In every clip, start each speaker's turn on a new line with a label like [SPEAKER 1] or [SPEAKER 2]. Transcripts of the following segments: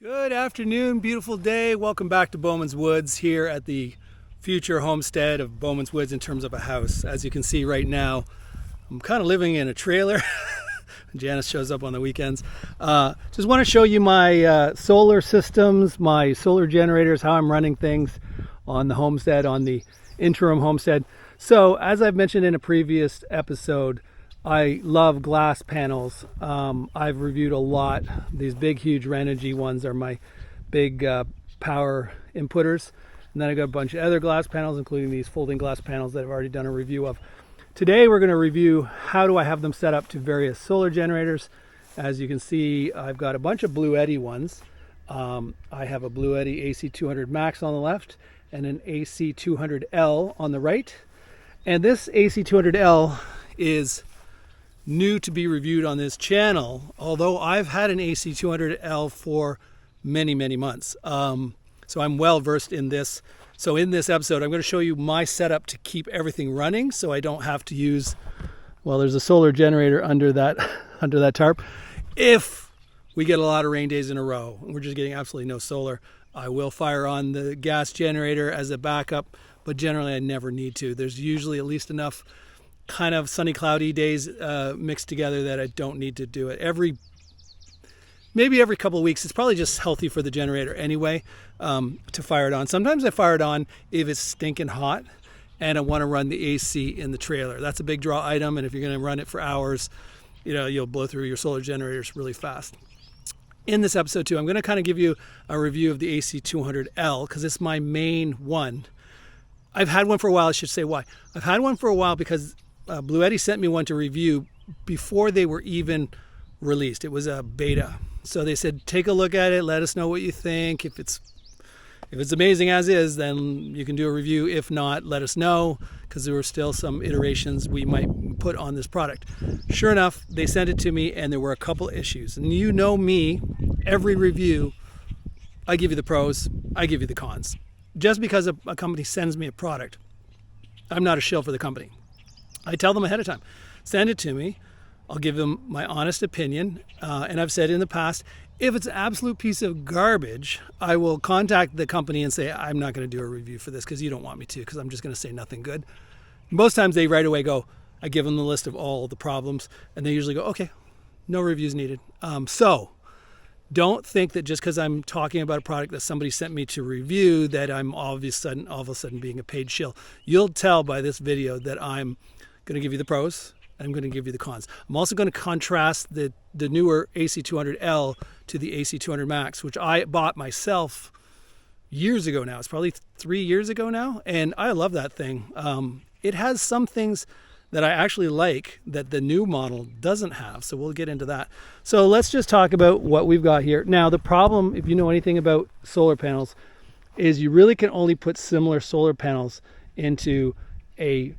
[SPEAKER 1] Good afternoon, beautiful day. Welcome back to Bowman's Woods here at the future homestead of Bowman's Woods in terms of a house. As you can see right now, I'm kind of living in a trailer. Janice shows up on the weekends. Just want to show you my solar systems, my solar generators, how I'm running things on the homestead, on the interim homestead. So as I've mentioned in a previous episode, I love glass panels. I've reviewed a lot. These big, huge Renogy ones are my big power inputters. And then I got a bunch of other glass panels, including these folding glass panels that I've already done a review of. Today we're going to review how do I have them set up to various solar generators. As you can see, I've got a bunch of Bluetti ones. I have a Bluetti AC200 Max on the left and an AC200L on the right. And this AC200L is new to be reviewed on this channel, although I've had an AC200L for many months, so I'm well versed in this. So in this episode I'm going to show you my setup to keep everything running so I don't have to use, well, there's a solar generator under that tarp. If we get a lot of rain days in a row and we're just getting absolutely no solar, I will fire on the gas generator as a backup, but generally I never need to. There's usually at least enough kind of sunny, cloudy days mixed together that I don't need to do it. Maybe every couple of weeks. It's probably just healthy for the generator anyway to fire it on. Sometimes I fire it on if it's stinking hot and I want to run the AC in the trailer. That's a big draw item, and if you're going to run it for hours, you'll blow through your solar generators really fast. In this episode too, I'm going to kind of give you a review of the AC200L because it's my main one. I've had one for a while. I should say why. I've had one for a while because Bluetti sent me one to review before they were even released. It was a beta. So they said, take a look at it, let us know what you think. If it's amazing as is, then you can do a review. If not, let us know, because there were still some iterations we might put on this product. Sure enough, they sent it to me and there were a couple issues. And you know me, every review, I give you the pros, I give you the cons. Just because a company sends me a product, I'm not a shill for the company. I tell them ahead of time, send it to me. I'll give them my honest opinion. And I've said in the past, if it's an absolute piece of garbage, I will contact the company and say, I'm not going to do a review for this because you don't want me to, because I'm just going to say nothing good. Most times they right away go, I give them the list of all the problems, and they usually go, okay, no reviews needed. So don't think that just because I'm talking about a product that somebody sent me to review that I'm all of a sudden being a paid shill. You'll tell by this video that I'm going to give you the pros, and I'm going to give you the cons. I'm also going to contrast the newer AC200L to the AC200 Max, which I bought myself years ago now. It's probably 3 years ago now, and I love that thing. It has some things that I actually like that the new model doesn't have, so we'll get into that. So let's just talk about what we've got here. Now, the problem, if you know anything about solar panels, is you really can only put similar solar panels into a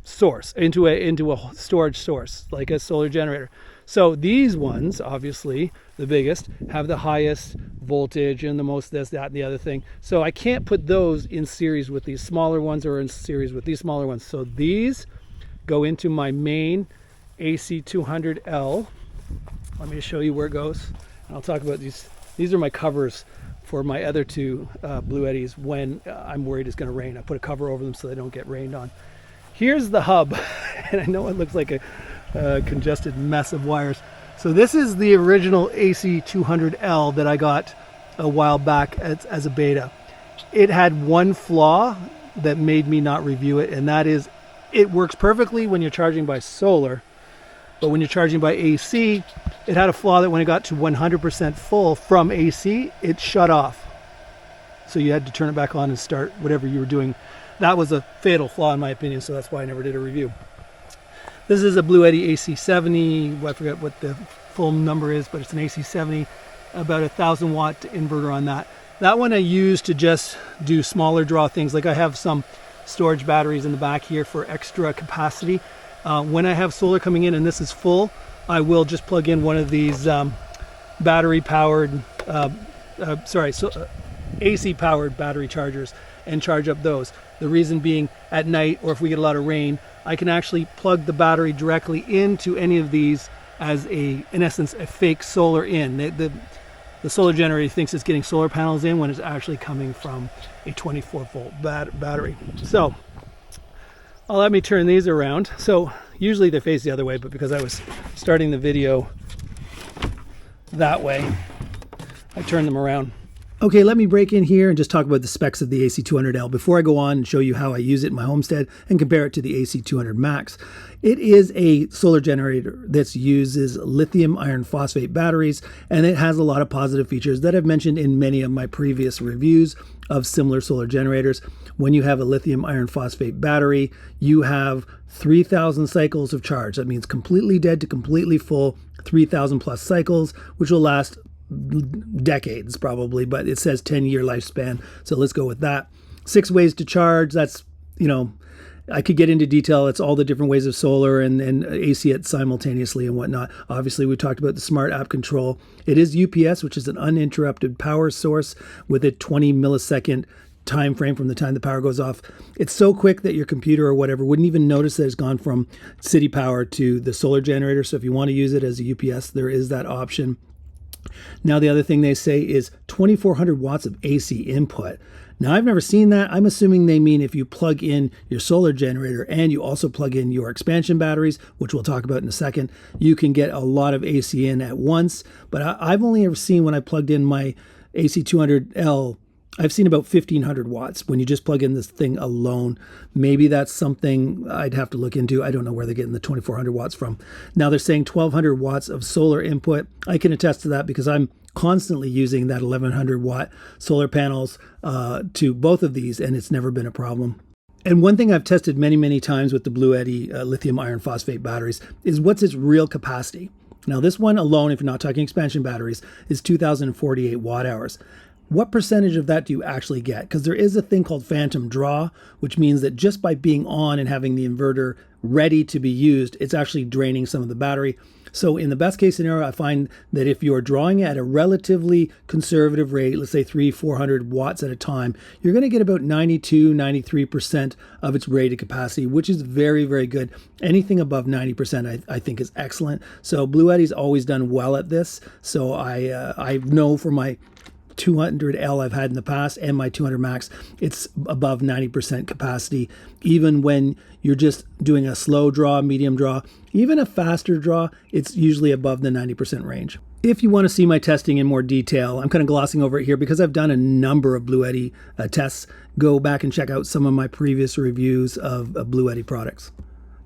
[SPEAKER 1] source, into a storage source, like a solar generator. So these ones, obviously the biggest, have the highest voltage and the most this, that, and the other thing. So I can't put those in series with these smaller ones or in series with these smaller ones. So these go into my main AC200L. Let me show you where it goes. I'll talk about these. These are my covers for my other two Bluettis when I'm worried it's going to rain. I put a cover over them so they don't get rained on. Here's the hub, and I know it looks like a congested mess of wires. So this is the original AC200L that I got a while back as a beta. It had one flaw that made me not review it, and that is it works perfectly when you're charging by solar, but when you're charging by AC, it had a flaw that when it got to 100% full from AC, it shut off. So you had to turn it back on and start whatever you were doing. That was a fatal flaw in my opinion, so that's why I never did a review. This is a Bluetti AC70, I forget what the full number is, but it's an AC70, about 1,000 watt inverter on that. That one I use to just do smaller draw things, like I have some storage batteries in the back here for extra capacity. When I have solar coming in and this is full, I will just plug in one of these battery powered, AC powered battery chargers and charge up those. The reason being, at night or if we get a lot of rain, I can actually plug the battery directly into any of these as in essence, a fake solar in. the solar generator thinks it's getting solar panels in when it's actually coming from a 24-volt battery. So let me turn these around. So usually they face the other way, but because I was starting the video that way, I turned them around. Okay, let me break in here and just talk about the specs of the AC200L before I go on and show you how I use it in my homestead and compare it to the AC200 Max. It is a solar generator that uses lithium iron phosphate batteries, and it has a lot of positive features that I've mentioned in many of my previous reviews of similar solar generators. When you have a lithium iron phosphate battery, you have 3,000 cycles of charge. That means completely dead to completely full, 3,000 plus cycles, which will last decades probably, but it says 10-year lifespan, so let's go with that. 6 ways to charge. That's, I could get into detail. It's all the different ways of solar and AC it simultaneously and whatnot. Obviously, we talked about the smart app control. It is UPS, which is an uninterrupted power source with a 20 millisecond time frame from the time the power goes off. It's so quick that your computer or whatever wouldn't even notice that it's gone from city power to the solar generator. So if you want to use it as a UPS, there is that option. Now, the other thing they say is 2,400 watts of AC input. Now, I've never seen that. I'm assuming they mean if you plug in your solar generator and you also plug in your expansion batteries, which we'll talk about in a second, you can get a lot of AC in at once. But I've only ever seen, when I plugged in my AC200L, I've seen about 1,500 watts when you just plug in this thing alone. Maybe that's something I'd have to look into. I don't know where they're getting the 2,400 watts from. Now they're saying 1,200 watts of solar input. I can attest to that because I'm constantly using that 1,100 watt solar panels to both of these, and it's never been a problem. And one thing I've tested many, many times with the Bluetti lithium iron phosphate batteries is what's its real capacity. Now this one alone, if you're not talking expansion batteries, is 2,048 watt hours. What percentage of that do you actually get? Because there is a thing called phantom draw, which means that just by being on and having the inverter ready to be used, it's actually draining some of the battery. So in the best case scenario, I find that if you're drawing at a relatively conservative rate, let's say 300-400 watts at a time, you're going to get about 92-93% of its rated capacity, which is very, very good. Anything above 90% I think is excellent. So Bluetti's always done well at this. So I know for my 200L I've had in the past and my 200 Max, it's above 90% capacity. Even when you're just doing a slow draw, medium draw, even a faster draw, it's usually above the 90% range. If you want to see my testing in more detail, I'm kind of glossing over it here because I've done a number of Bluetti tests. Go back and check out some of my previous reviews of Bluetti products.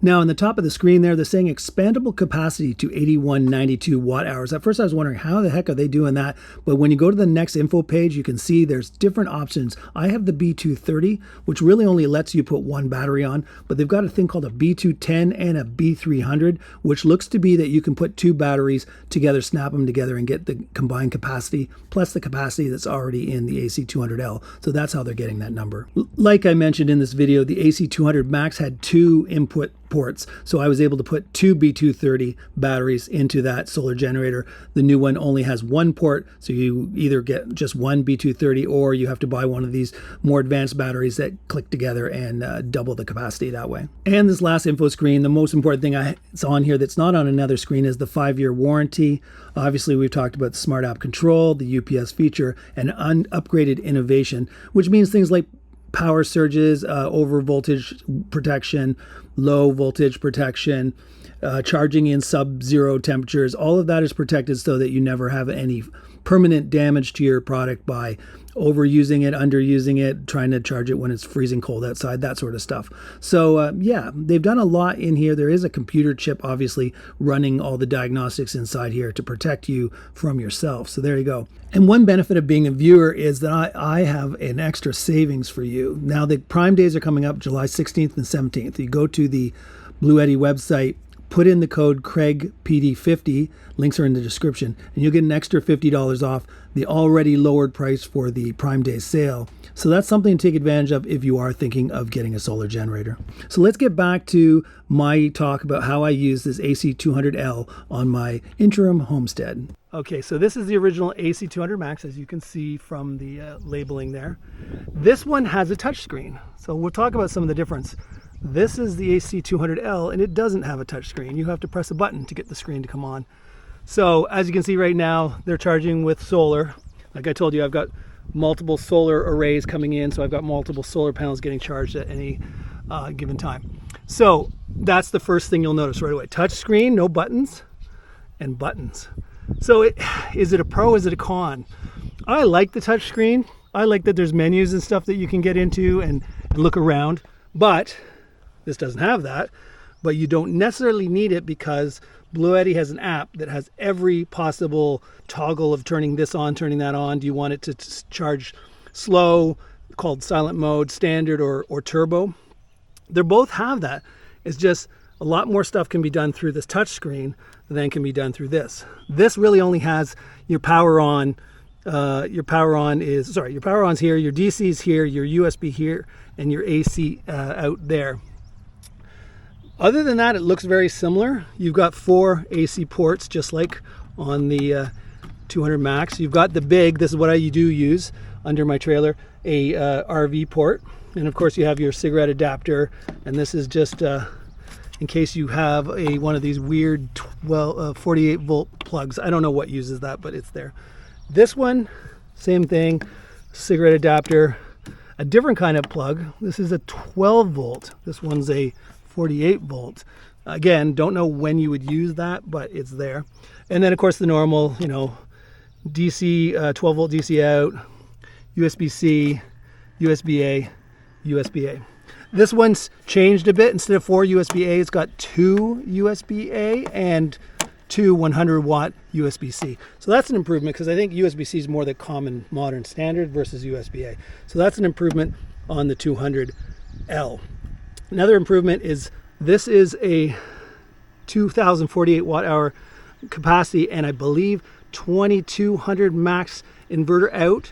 [SPEAKER 1] Now, on the top of the screen there, they're saying expandable capacity to 8192 watt hours. At first, I was wondering how the heck are they doing that? But when you go to the next info page, you can see there's different options. I have the B230, which really only lets you put one battery on, but they've got a thing called a B210 and a B300, which looks to be that you can put 2 batteries together, snap them together, and get the combined capacity plus the capacity that's already in the AC200L. So that's how they're getting that number. Like I mentioned in this video, the AC200 Max had 2 input ports, so I was able to put 2 B230 batteries into that solar generator. The new one only has 1 port, so you either get just 1 B230 or you have to buy one of these more advanced batteries that click together and double the capacity that way. And this last info screen, the most important thing it's on here that's not on another screen is the 5-year warranty. Obviously, we've talked about the smart app control, the UPS feature, and upgraded innovation, which means things like power surges, over voltage protection, low voltage protection, charging in sub-zero temperatures. All of that is protected so that you never have any permanent damage to your product by overusing it, underusing it, trying to charge it when it's freezing cold outside, that sort of stuff. So yeah, they've done a lot in here. There is a computer chip obviously running all the diagnostics inside here to protect you from yourself. So there you go. And one benefit of being a viewer is that I have an extra savings for you. Now the Prime days are coming up July 16th and 17th. You go to the Bluetti website, put in the code CraigPD50, links are in the description, and you'll get an extra $50 off the already lowered price for the Prime Day sale. So that's something to take advantage of if you are thinking of getting a solar generator. So let's get back to my talk about how I use this AC200L on my interim homestead. Okay, so this is the original AC200 Max, as you can see from the labeling there. This one has a touchscreen, so we'll talk about some of the difference. This is the AC200L, and it doesn't have a touchscreen. You have to press a button to get the screen to come on. So as you can see right now, they're charging with solar. Like I told you, I've got multiple solar arrays coming in, so I've got multiple solar panels getting charged at any given time. So that's the first thing you'll notice right away. Touch screen, no buttons, and buttons. So is it a pro, is it a con? I like the touch screen. I like that there's menus and stuff that you can get into and look around, but this doesn't have that. But you don't necessarily need it because Bluetti has an app that has every possible toggle of turning this on, turning that on. Do you want it to charge slow, called silent mode, standard, or turbo? They both have that. It's just a lot more stuff can be done through this touch screen than can be done through this. This really only has your power on. Your power on's here, your DC's here, your USB here, and your AC out there. Other than that, it looks very similar. You've got 4 AC ports, just like on the 200 Max. You've got the big, this is what I do use under my trailer, a RV port. And of course you have your cigarette adapter, and this is just in case you have one of these weird 48 volt plugs. I don't know what uses that, but it's there. This one, same thing, cigarette adapter, a different kind of plug. This is a 12 volt. This one's a 48 volt. Again, don't know when you would use that, but it's there. And then of course the normal, DC, 12 volt DC out, USB-C, USB-A, USB-A. This one's changed a bit. Instead of 4 USB-A, it's got 2 USB-A and 2 100 watt USB-C. So that's an improvement because I think USB-C is more the common modern standard versus USB-A. So that's an improvement on the 200L. Another improvement is this is a 2048 watt hour capacity, and I believe 2200 max inverter out.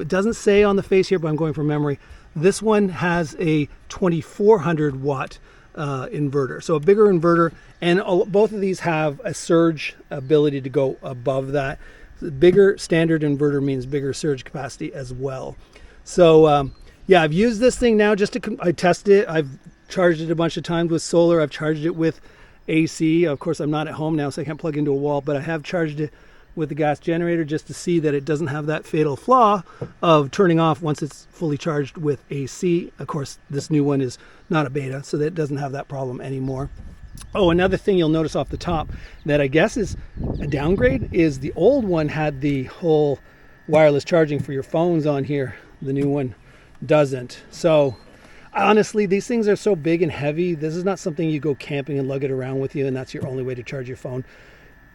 [SPEAKER 1] It doesn't say on the face here, but I'm going from memory. This one has a 2400 watt inverter, so a bigger inverter, and both of these have a surge ability to go above that. The bigger standard inverter means bigger surge capacity as well. So yeah, I've used this thing now just to I tested it. I've charged it a bunch of times with solar. I've charged it with AC. Of course, I'm not at home now, so I can't plug into a wall, but I have charged it with the gas generator just to see that it doesn't have that fatal flaw of turning off once it's fully charged with AC. Of course, this new one is not a beta, so that it doesn't have that problem anymore. Oh, another thing you'll notice off the top that I guess is a downgrade is the old one had the whole wireless charging for your phones on here. The new one doesn't. So honestly, these things are so big and heavy. This is not something you go camping and lug it around with you and that's your only way to charge your phone.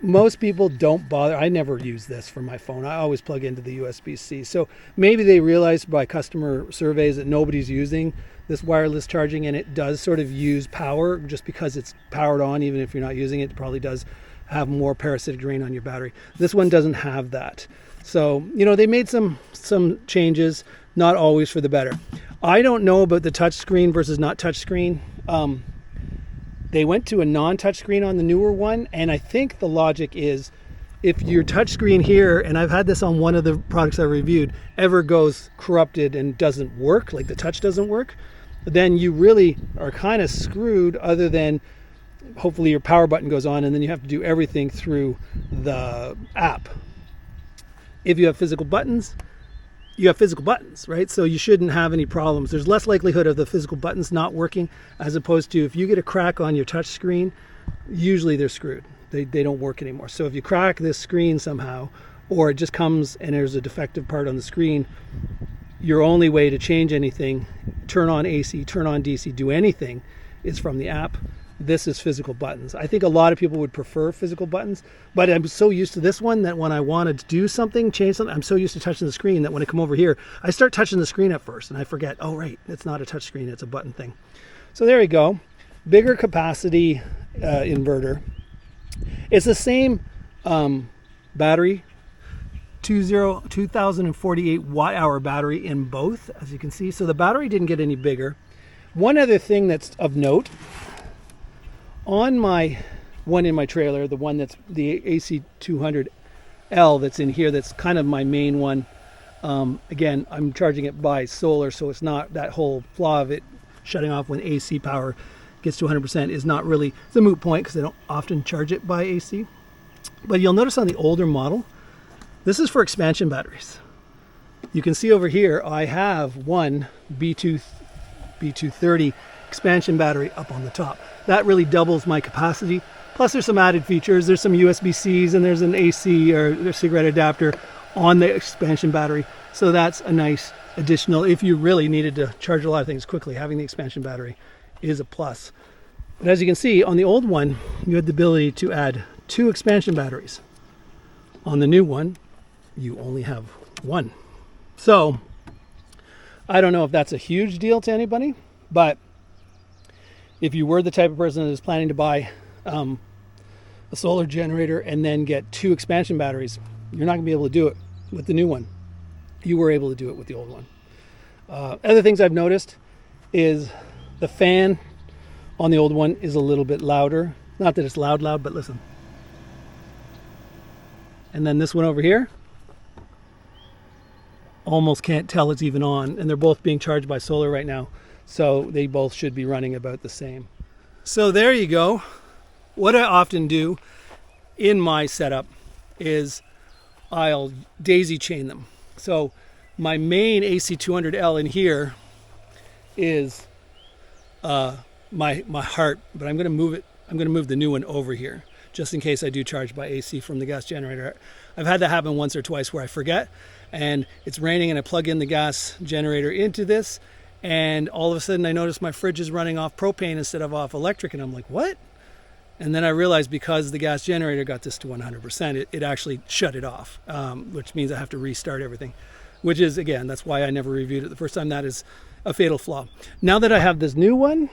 [SPEAKER 1] Most people don't bother. I never use this for my phone. I always plug into the USB-C. So maybe they realized by customer surveys that nobody's using this wireless charging, and it does sort of use power just because it's powered on. Even if you're not using it, it probably does have more parasitic drain on your battery. This one doesn't have that. So, they made some changes, not always for the better. I don't know about the touch screen versus not touch screen. They went to a non-touch screen on the newer one, and I think the logic is if your touch screen here, and I've had this on one of the products I reviewed, ever goes corrupted and doesn't work, like the touch doesn't work, then you really are kind of screwed, other than hopefully your power button goes on and then you have to do everything through the app. If you have physical buttons, you have physical buttons, right? So you shouldn't have any problems. There's less likelihood of the physical buttons not working, as opposed to if you get a crack on your touch screen, usually they're screwed. They don't work anymore. So if you crack this screen somehow, or it just comes and there's a defective part on the screen, your only way to change anything, turn on AC, turn on DC, do anything, is from the app. This is physical buttons. I think a lot of people would prefer physical buttons, but I'm so used to this one that when I wanted to do something, change something, I'm so used to touching the screen that when I come over here, I start touching the screen at first and I forget, oh right, it's not a touch screen, it's a button thing. So there you go. Bigger capacity inverter. It's the same battery, 2048 watt hour battery in both, as you can see. So the battery didn't get any bigger. One other thing that's of note, on my one in my trailer, the one that's the AC200L that's in here, that's kind of my main one. Again, I'm charging it by solar, so it's not that whole flaw of it shutting off when AC power gets to 100% is not really, it's a moot point because they don't often charge it by AC. But you'll notice on the older model, this is for expansion batteries. You can see over here, I have one B230 expansion battery up on the top. That really doubles my capacity. Plus there's some added features. There's some USB-Cs and there's an AC or a cigarette adapter on the expansion battery. So that's a nice additional, if you really needed to charge a lot of things quickly, having the expansion battery is a plus. But as you can see, on the old one, you had the ability to add 2 expansion batteries. On the new one, you only have 1. So I don't know if that's a huge deal to anybody, but if you were the type of person that is planning to buy a solar generator and then get 2 expansion batteries, you're not going to be able to do it with the new one. You were able to do it with the old one. Other things I've noticed is the fan on the old one is a little bit louder. Not that it's loud, but listen. And then this one over here, almost can't tell it's even on, and they're both being charged by solar right now, so they both should be running about the same. So there you go. What I often do in my setup is I'll daisy chain them. So my main AC200L in here is my heart, but I'm going to move it. I'm going to move the new one over here just in case I do charge by AC from the gas generator. I've had that happen once or twice where I forget and it's raining and I plug in the gas generator into this and all of a sudden I notice my fridge is running off propane instead of off electric, and I'm like, what? And then I realized because the gas generator got this to 100%, it actually shut it off, which means I have to restart everything, which is, again, that's why I never reviewed it the first time. That is a fatal flaw. Now that I have this new one,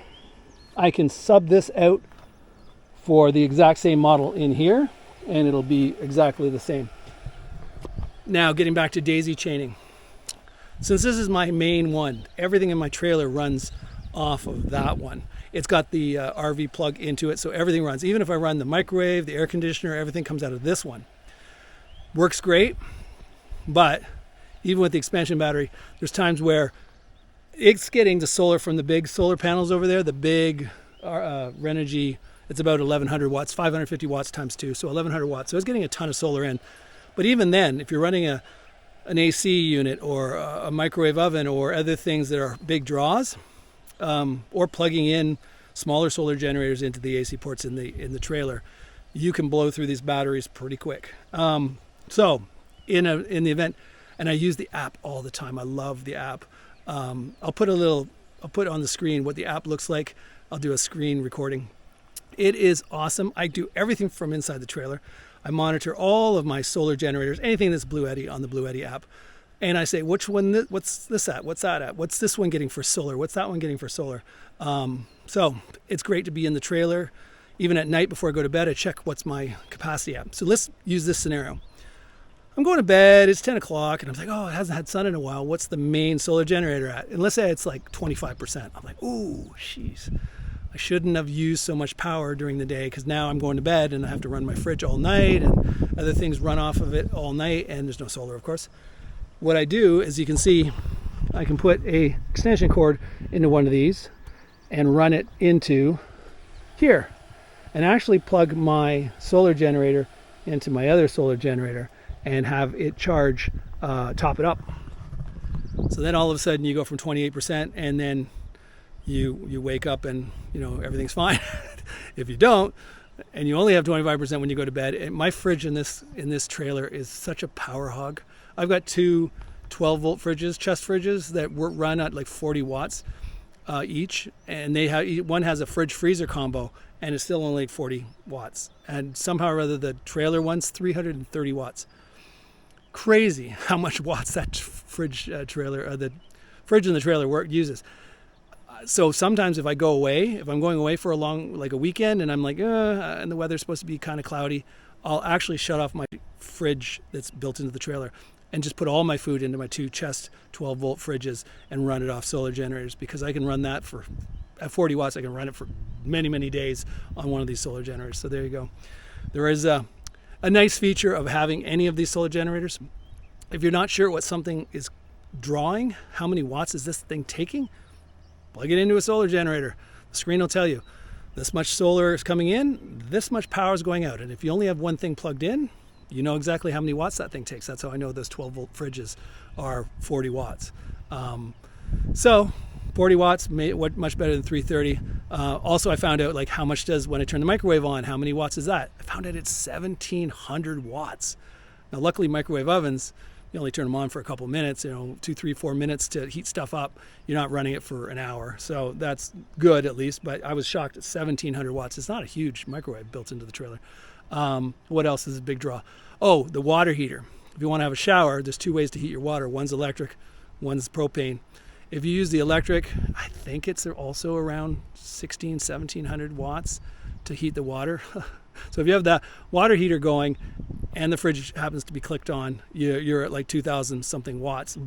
[SPEAKER 1] I can sub this out for the exact same model in here, and it'll be exactly the same. Now, getting back to daisy chaining. Since this is my main one, everything in my trailer runs off of that one. It's got the RV plug into it, so everything runs. Even if I run the microwave, the air conditioner, everything comes out of this one. Works great, but even with the expansion battery, there's times where it's getting the solar from the big solar panels over there, the big Renogy. It's about 1100 watts, 550 watts times 2, so 1100 watts. So it's getting a ton of solar in. But even then, if you're running an AC unit or a microwave oven or other things that are big draws, or plugging in smaller solar generators into the AC ports in the trailer, you can blow through these batteries pretty quick. So in the event, and I use the app all the time. I love the app. I'll put on the screen what the app looks like. I'll do a screen recording. It is awesome. I do everything from inside the trailer. I monitor all of my solar generators, anything that's Bluetti on the Bluetti app. And I say, which one, what's this at? What's that at? What's this one getting for solar? What's that one getting for solar? So it's great to be in the trailer. Even at night before I go to bed, I check what's my capacity at. So let's use this scenario. I'm going to bed, it's 10 o'clock, and I'm like, oh, it hasn't had sun in a while. What's the main solar generator at? And let's say it's like 25%. I'm like, ooh, jeez. I shouldn't have used so much power during the day because now I'm going to bed and I have to run my fridge all night and other things run off of it all night, and there's no solar, of course. What I do is, you can see, I can put a extension cord into one of these and run it into here and actually plug my solar generator into my other solar generator and have it charge, top it up. So then all of a sudden you go from 28% and then you wake up and everything's fine. If you don't, and you only have 25% when you go to bed, and my fridge in this trailer is such a power hog. I've got 2 12-volt fridges, chest fridges that run at like 40 watts each, and one has a fridge freezer combo, and it's still only 40 watts. And somehow or other, the trailer one's 330 watts. Crazy how much watts that fridge trailer, or the fridge in the trailer uses. So sometimes if I'm going away for a weekend, and I'm like, and the weather's supposed to be kind of cloudy, I'll actually shut off my fridge that's built into the trailer and just put all my food into my 2 chest 12-volt fridges and run it off solar generators, because I can run that at 40 watts. I can run it for many, many days on one of these solar generators. So there you go. There is a nice feature of having any of these solar generators. If you're not sure what something is drawing, how many watts is this thing taking, plug it into a solar generator. The screen will tell you. this much solar is coming in, this much power is going out. And if you only have one thing plugged in, you know exactly how many watts that thing takes. That's how I know those 12-volt fridges are 40 watts. So 40 watts, much better than 330. Also, I found out like how much does, when I turn the microwave on, how many watts is that? I found out it's 1,700 watts. Now, luckily, microwave ovens, you only turn them on for a couple minutes, 2, 3, 4 minutes to heat stuff up. You're not running it for an hour. So that's good at least, but I was shocked at 1,700 watts. It's not a huge microwave built into the trailer. What else is a big draw? Oh, the water heater. If you want to have a shower, there's 2 ways to heat your water. One's electric, one's propane. If you use the electric, I think it's also around 1,700 watts to heat the water. So if you have that water heater going and the fridge happens to be clicked on, you're at like 2,000 something watts.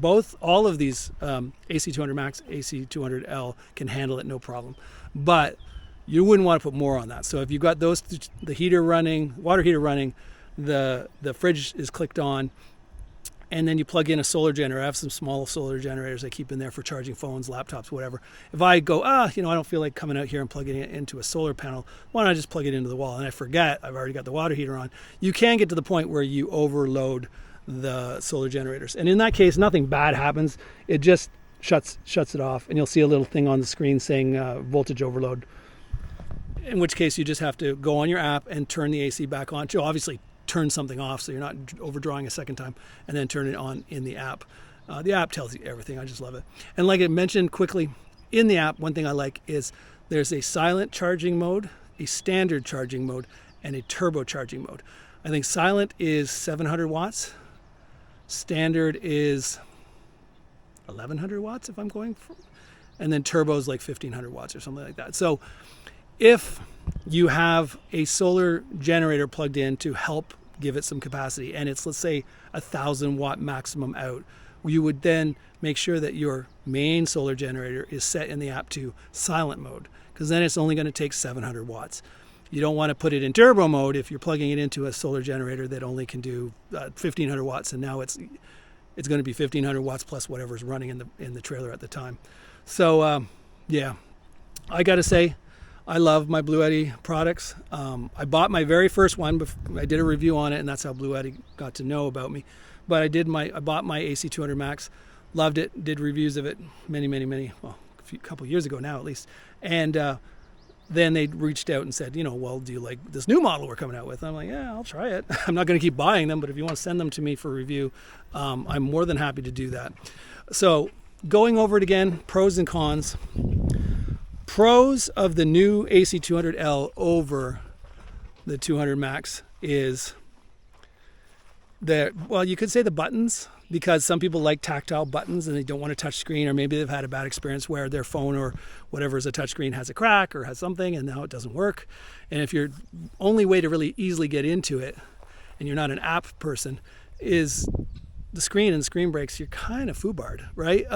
[SPEAKER 1] All of these AC200 Max, AC200L can handle it no problem. But you wouldn't want to put more on that. So if you've got the heater running, water heater running, the fridge is clicked on, and then you plug in a solar generator. I have some small solar generators I keep in there for charging phones, laptops, whatever. If I go, I don't feel like coming out here and plugging it into a solar panel, why don't I just plug it into the wall? And I forget I've already got the water heater on. You can get to the point where you overload the solar generators. And in that case, nothing bad happens. It just shuts it off, and you'll see a little thing on the screen saying voltage overload. In which case, you just have to go on your app and turn the AC back on. To obviously turn something off so you're not overdrawing a second time, and then turn it on in the app. The app tells you everything. I just love it. And like I mentioned quickly, in the app, one thing I like is there's a silent charging mode, a standard charging mode, and a turbo charging mode. I think silent is 700 watts. Standard is 1,100 watts if I'm going for, and then turbo is like 1,500 watts or something like that. So if you have a solar generator plugged in to help give it some capacity, and it's, let's say, 1,000 watt maximum out, you would then make sure that your main solar generator is set in the app to silent mode, because then it's only going to take 700 watts. You don't want to put it in turbo mode if you're plugging it into a solar generator that only can do 1,500 watts, and now it's going to be 1,500 watts plus whatever's running in the trailer at the time. So yeah, I got to say, I love my Bluetti products. I bought my very first one. I did a review on it, and that's how Bluetti got to know about me. But I bought my AC200 Max, loved it, did reviews of it many, a couple years ago now at least. And then they reached out and said, well, do you like this new model we're coming out with? And I'm like, yeah, I'll try it. I'm not going to keep buying them, but if you want to send them to me for review, I'm more than happy to do that. So going over it again, pros and cons. Pros of the new AC200L over the 200 Max is you could say the buttons, because some people like tactile buttons and they don't want a touch screen, or maybe they've had a bad experience where their phone or whatever is a touch screen has a crack or has something and now it doesn't work. And if your only way to really easily get into it, and you're not an app person, is the screen and screen breaks, you're kind of foobarred, right?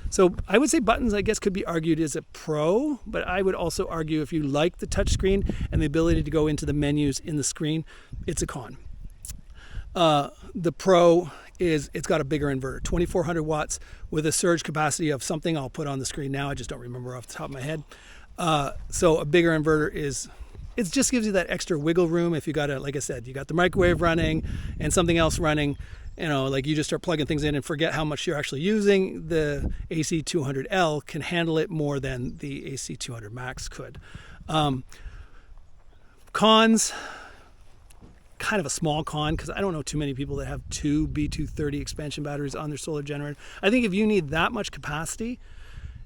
[SPEAKER 1] So I would say buttons, I guess, could be argued as a pro, but I would also argue if you like the touch screen and the ability to go into the menus in the screen, it's a con. The pro is it's got a bigger inverter, 2,400 watts with a surge capacity of something I'll put on the screen now. I just don't remember off the top of my head. So a bigger inverter it just gives you that extra wiggle room if you got like I said, you got the microwave running and something else running. Like you just start plugging things in and forget how much you're actually using. The AC200L can handle it more than the AC200 Max could. Cons, kind of a small con, because I don't know too many people that have 2 B230 expansion batteries on their solar generator. I think if you need that much capacity,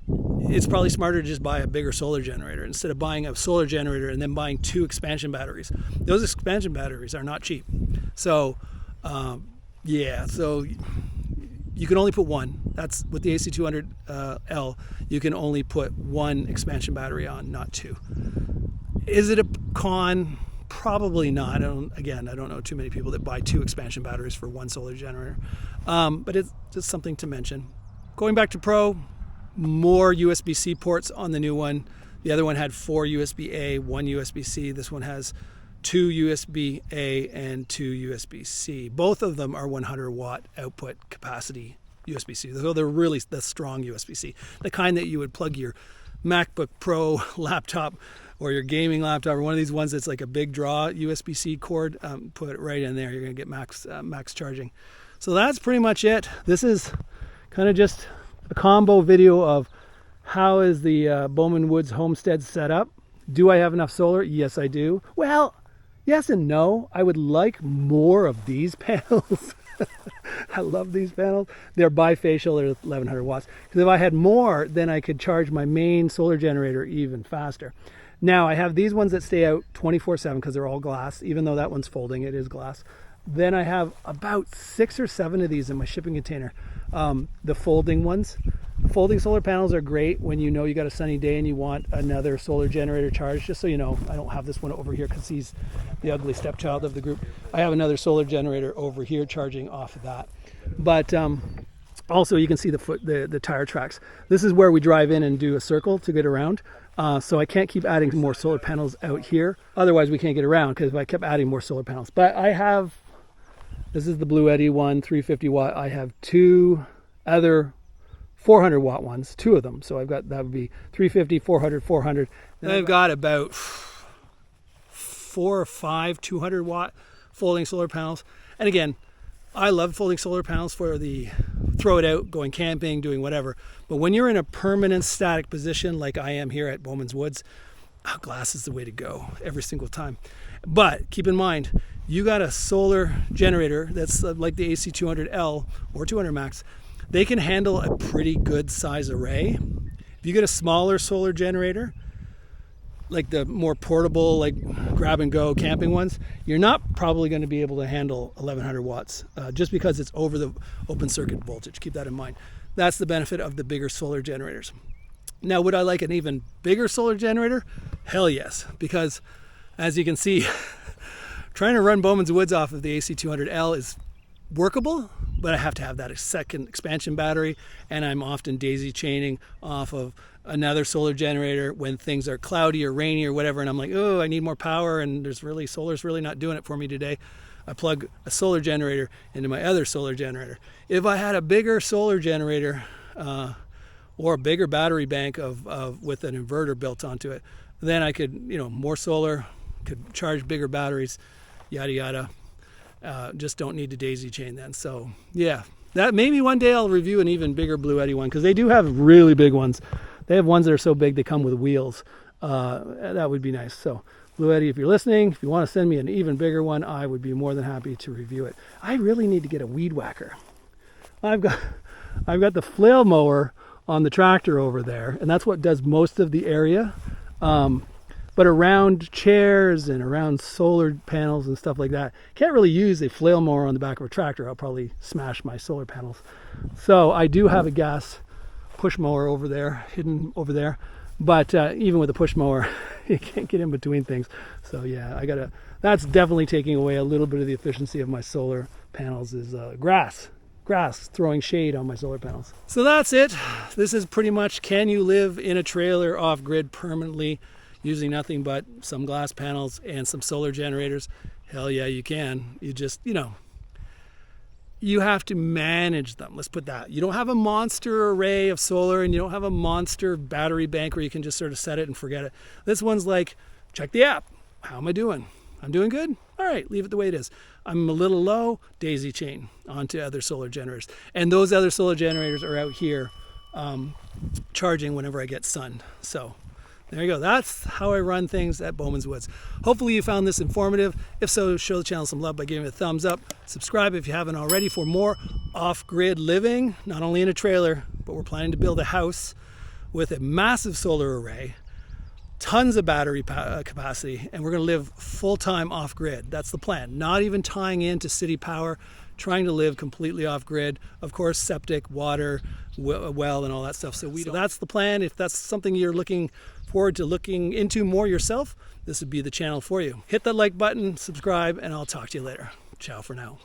[SPEAKER 1] it's probably smarter to just buy a bigger solar generator instead of buying a solar generator and then buying 2 expansion batteries. Those expansion batteries are not cheap. So so you can only put one. That's with the AC200L, you can only put 1 expansion battery on, not 2. Is it a con? Probably not. I don't know too many people that buy 2 expansion batteries for 1 solar generator. But it's just something to mention. Going back to Pro, more USB-C ports on the new one. The other one had 4 USB-A, 1 USB-C. This one has 2 USB-A and 2 USB-C. Both of them are 100 watt output capacity USB-C. So they're really the strong USB-C, the kind that you would plug your MacBook Pro laptop or your gaming laptop or one of these ones that's like a big draw USB-C cord, put it right in there. You're going to get max charging. So that's pretty much it. This is kind of just a combo video of how is the Bowman Woods homestead set up. Do I have enough solar? Yes, I do. Well, yes and no. I would like more of these panels. I love these panels. They're bifacial, they're 1100 watts. Because if I had more, then I could charge my main solar generator even faster. Now, I have these ones that stay out 24/7 because they're all glass, even though that one's folding, it is glass. Then I have about 6 or 7 of these in my shipping container. The folding ones. The folding solar panels are great when you know you got a sunny day and you want another solar generator charged. Just so you know, I don't have this one over here because he's the ugly stepchild of the group. I have another solar generator over here charging off of that. But also you can see the tire tracks. This is where we drive in and do a circle to get around. So I can't keep adding more solar panels out here. Otherwise we can't get around because if I kept adding more solar panels. But I have, this is the Bluetti one, 350 watt. I have 2 other 400 watt ones, 2 of them. So I've got, that would be 350, 400, 400. Then I've got about 4 or 5 200 watt folding solar panels. And again, I love folding solar panels for the throw it out, going camping, doing whatever. But when you're in a permanent static position like I am here at Bowman's Woods, glass is the way to go every single time. But keep in mind, you got a solar generator that's like the AC200L or 200 Max. They can handle a pretty good size array. If you get a smaller solar generator, like the more portable, like grab and go camping ones, you're not probably going to be able to handle 1100 watts just because it's over the open circuit voltage. Keep that in mind. That's the benefit of the bigger solar generators. Now, would I like an even bigger solar generator? Hell yes, because as you can see, trying to run Bowman's Woods off of the AC200L is workable, but I have to have that second expansion battery, and I'm often daisy chaining off of another solar generator when things are cloudy or rainy or whatever, and I'm like, oh, I need more power, and solar's really not doing it for me today. I plug a solar generator into my other solar generator. If I had a bigger solar generator or a bigger battery bank with an inverter built onto it, then I could, more solar, could charge bigger batteries, yada yada. Just don't need to daisy chain then. So yeah, that maybe one day I'll review an even bigger Bluetti one, because they do have really big ones. They have ones that are so big they come with wheels. That would be nice. So Bluetti, if you're listening, if you want to send me an even bigger one, I would be more than happy to review it. I really need to get a weed whacker. I've got the flail mower on the tractor over there, and that's what does most of the area. But around chairs and around solar panels and stuff like that, can't really use a flail mower on the back of a tractor. I'll probably smash my solar panels. So I do have a gas push mower over there, hidden over there. But even with a push mower, you can't get in between things. So yeah, that's definitely taking away a little bit of the efficiency of my solar panels is grass throwing shade on my solar panels. So that's it. This is pretty much, can you live in a trailer off grid permanently using nothing but some glass panels and some solar generators? Hell yeah, you can. You just, you have to manage them. Let's put that. You don't have a monster array of solar, and you don't have a monster battery bank where you can just sort of set it and forget it. This one's like, check the app. How am I doing? I'm doing good? All right, leave it the way it is. I'm a little low, daisy chain onto other solar generators. And those other solar generators are out here charging whenever I get sun. So there you go. That's how I run things at Bowman's Woods. Hopefully you found this informative. If so, show the channel some love by giving it a thumbs up. Subscribe if you haven't already for more off-grid living, not only in a trailer, but we're planning to build a house with a massive solar array, tons of battery capacity, and we're going to live full-time off-grid. That's the plan. Not even tying into city power, trying to live completely off-grid. Of course, septic, water, well, and all that stuff. So that's the plan. If that's something you're looking forward to looking into more yourself, this would be the channel for you. Hit that like button, subscribe, and I'll talk to you later. Ciao for now.